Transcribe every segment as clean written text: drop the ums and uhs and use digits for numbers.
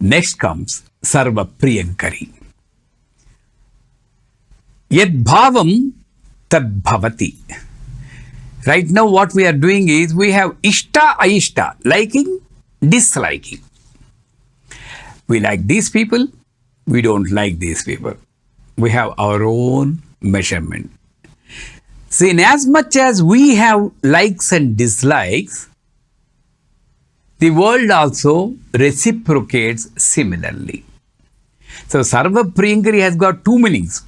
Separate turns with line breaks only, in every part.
Next comes Sarva Priyankari. Yad bhavam tad bhavati. Right now what we are doing is we have ishta, aishta, liking, disliking. We like these people, we don't like these people. We have our own measurement. See, in as much as we have likes and dislikes, the world also reciprocates similarly. So, Sarva Priyankari has got two meanings.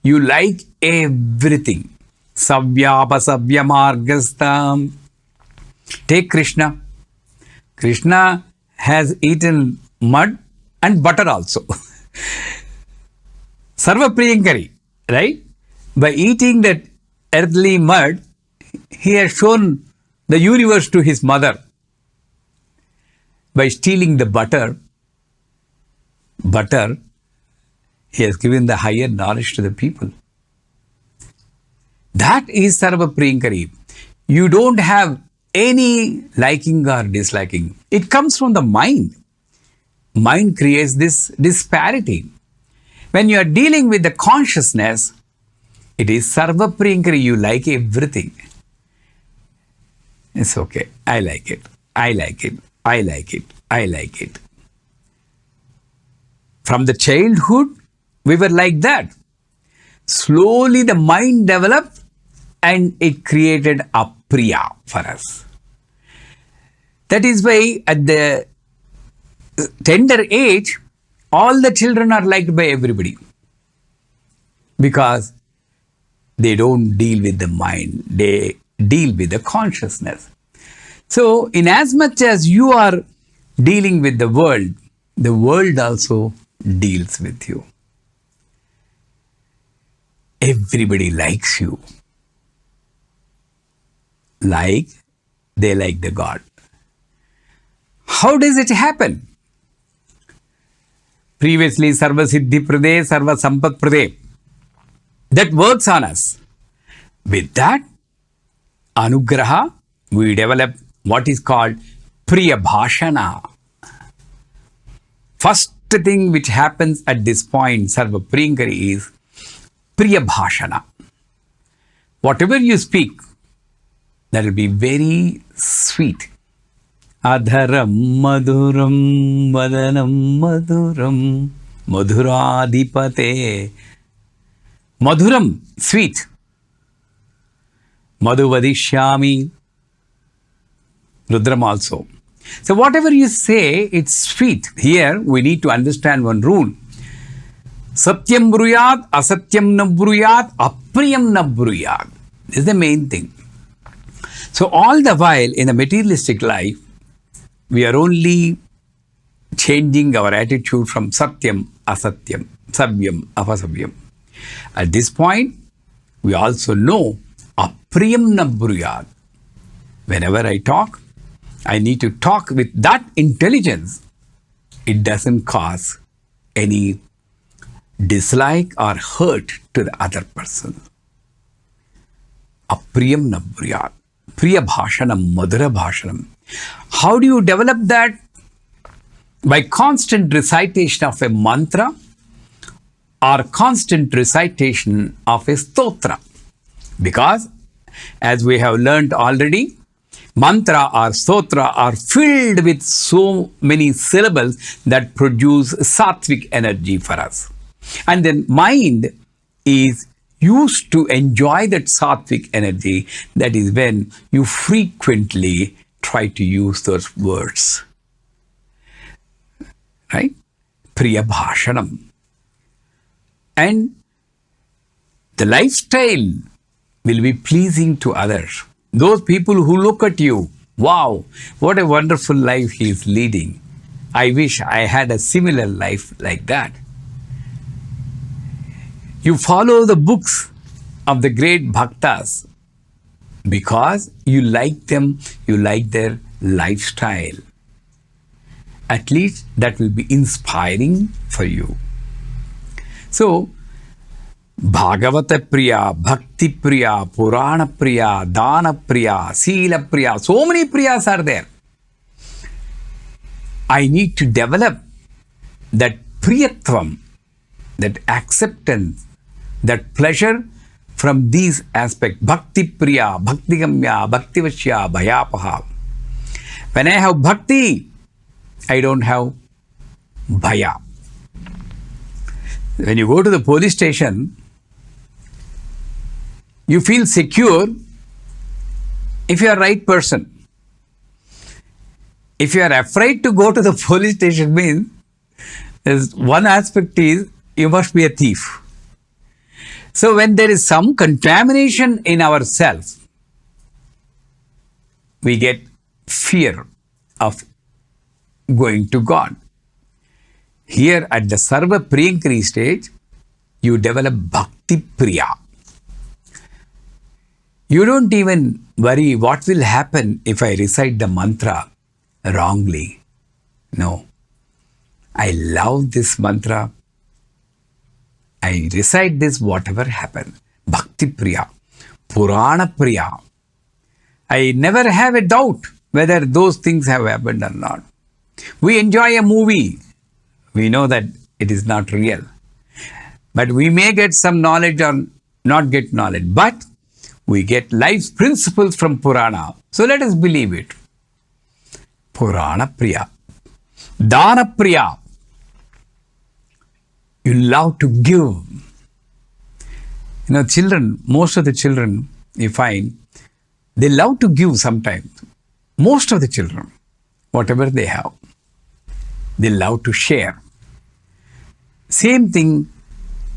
You like everything. Savyapasavya margastam. Take Krishna. Krishna has eaten mud and butter also. Sarva Priyankari, right? By eating that earthly mud, he has shown the universe to his mother. By stealing the butter, he has given the higher knowledge to the people. That is Sarva Priyankari. You don't have any liking or disliking. It comes from the mind. Mind creates this disparity. When you are dealing with the consciousness, it is Sarva Priyankari. You like everything. It's okay. I like it. I like it. I like it. I like it. From the childhood, we were like that. Slowly the mind developed and it created apriya for us. That is why at the tender age, all the children are liked by everybody. Because they don't deal with the mind, they deal with the consciousness. So, in as much as you are dealing with the world also deals with you. Everybody likes you. Like they like the God. How does it happen? Previously, Sarva Siddhi Prade, Sarva Sampat Prade. That works on us. With that Anugraha, we develop what is called Priya Bhashana. First thing which happens at this point, Sarva Priyankari, is Priya Bhashana. Whatever you speak, that will be very sweet. Adharam madhuram vadanam madhuram madhuradipate. Madhuram, sweet. Madhuvadishyami. Rudram also. So whatever you say, it's sweet. Here we need to understand one rule. Satyam bruyat, asatyam na bruyat, apriyam na bruyat. This is the main thing. So all the while in the materialistic life, we are only changing our attitude from satyam, asatyam, savyam, apasavyam. At this point, we also know apriyam na bruyat. Whenever I talk, I need to talk with that intelligence. It doesn't cause any dislike or hurt to the other person. Apriyam na bruyat. Priya Bhashanam, Madhura Bhashanam. How do you develop that? By constant recitation of a mantra or constant recitation of a stotra. Because, as we have learnt already, mantra or stotra are filled with so many syllables that produce sattvic energy for us. And then mind is used to enjoy that sattvic energy. That is when you frequently try to use those words. Right? Priya Bhashanam. And the lifestyle will be pleasing to others. Those people who look at you, wow, what a wonderful life he is leading. I wish I had a similar life like that. You follow the books of the great bhaktas because you like them, you like their lifestyle. At least that will be inspiring for you. So, Bhagavata Priya, Bhakti Priya, Purana Priya, Dana Priya, Sila Priya, so many Priyas are there. I need to develop that priyatvam, that acceptance, that pleasure from these aspects. Bhakti priya, bhakti gamya, bhakti vashya, bhayapaha. When I have bhakti, I don't have bhaya. When you go to the police station, you feel secure if you are right person. If you are afraid to go to the police station, means there's one aspect is you must be a thief. So when there is some contamination in ourselves, we get fear of going to God. Here at the Sarva Priyankari stage, you develop Bhakti Priya. You don't even worry what will happen if I recite the mantra wrongly. No. I love this mantra. I recite this whatever happens. Bhakti Priya, Purana Priya. I never have a doubt whether those things have happened or not. We enjoy a movie. We know that it is not real. But we may get some knowledge or not get knowledge. But we get life's principles from Purana. So let us believe it. Purana Priya. Dana Priya. You love to give. Children, most of the children, you find, they love to give sometimes. Most of the children, whatever they have, they love to share. Same thing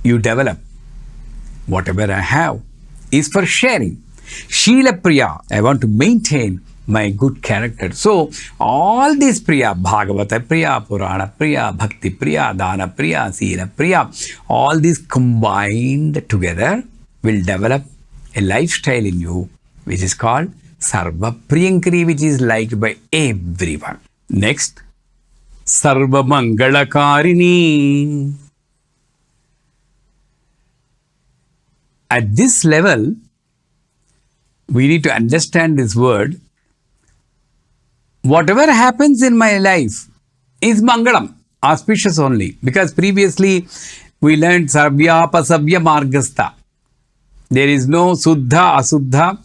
you develop. Whatever I have is for sharing. Sheela Priya, I want to maintain my good character. So, all these Priya, Bhagavata Priya, Purana Priya, Bhakti Priya, Dana Priya, Sila Priya, all these combined together will develop a lifestyle in you which is called Sarva Priyankari, which is liked by everyone. Next, Sarva Mangalakarini. At this level, we need to understand this word. Whatever happens in my life is Mangalam, auspicious only. Because previously we learned Sarvya Pasavya Margastha. There is no Suddha, Asuddha.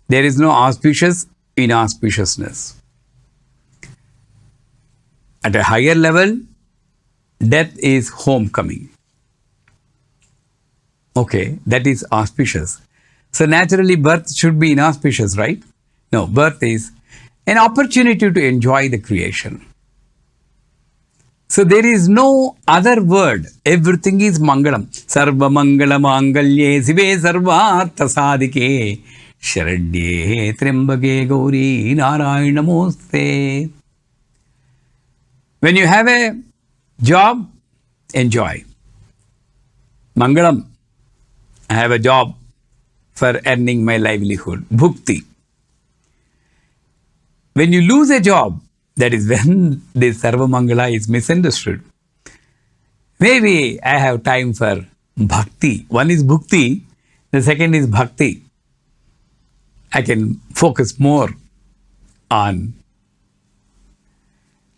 There is no auspicious, inauspiciousness. At a higher level, death is homecoming. Okay, that is auspicious. So naturally birth should be inauspicious, right? No, birth is an opportunity to enjoy the creation. So there is no other word. Everything is Mangalam. Sarva Mangala Mangalye Sive Sarvartha Sadike Sharanye Trimbage Gauri Narayana Namoste. When you have a job, enjoy. Mangalam. I have a job for earning my livelihood. Bhukti. When you lose a job, that is when this Sarva Mangala is misunderstood. Maybe I have time for bhakti. One is bhukti, the second is bhakti. I can focus more on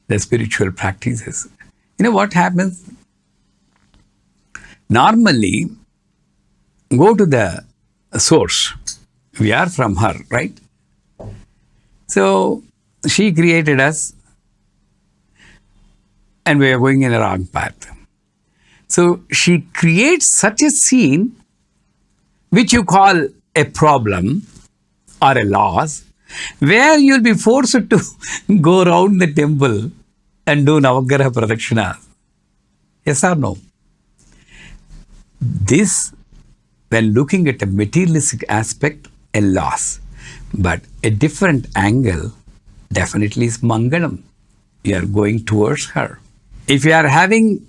the spiritual practices. You know what happens? Normally, go to the source. We are from her, right? So, she created us and we are going in a wrong path. So, she creates such a scene which you call a problem or a loss, where you'll be forced to go around the temple and do Navagraha Pradakshina. Yes or no? This, when looking at a materialistic aspect, a loss. But a different angle definitely is Mangalam. You are going towards her. If you are having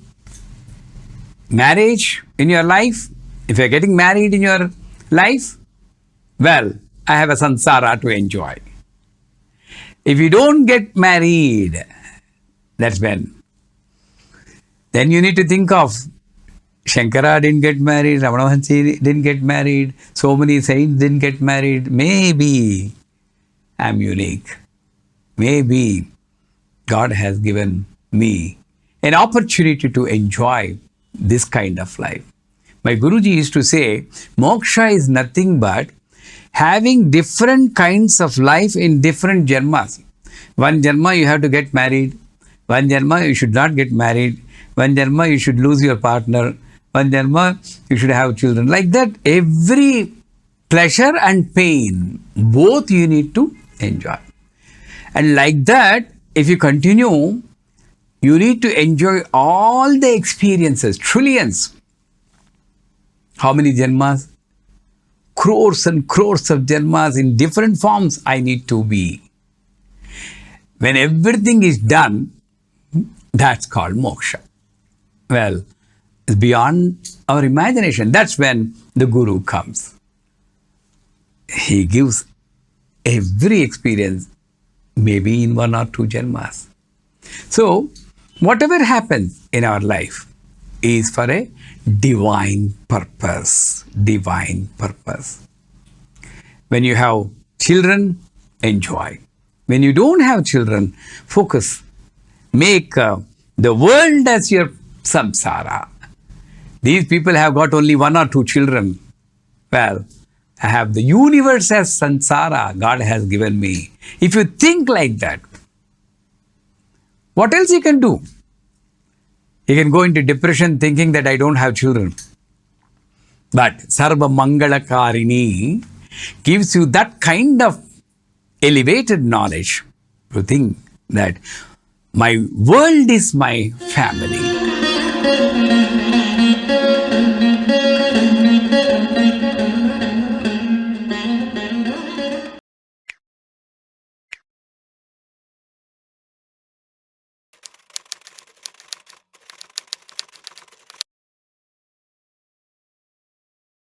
marriage in your life, if you are getting married in your life, well, I have a sansara to enjoy. If you don't get married, that's when. Then you need to think of Shankara didn't get married, Ramana Maharshi didn't get married, so many saints didn't get married. Maybe I'm unique. Maybe God has given me an opportunity to enjoy this kind of life. My Guruji used to say, moksha is nothing but having different kinds of life in different janmas. One janma you have to get married, one janma you should not get married, one janma you should lose your partner, one janma you should have children. Like that, every pleasure and pain, both you need to enjoy. And like that, if you continue, you need to enjoy all the experiences, trillions. How many janmas? Crores and crores of janmas in different forms I need to be. When everything is done, that's called moksha. Well, it's beyond our imagination. That's when the Guru comes. He gives every experience, maybe in 1 or 2 janmas. So, whatever happens in our life is for a divine purpose. Divine purpose. When you have children, enjoy. When you don't have children, focus. Make the world as your samsara. These people have got only 1 or 2 children. Well, I have the universe as samsara God has given me. If you think like that, what else you can do? You can go into depression thinking that I don't have children. But Sarva Mangala Karini gives you that kind of elevated knowledge to think that my world is my family.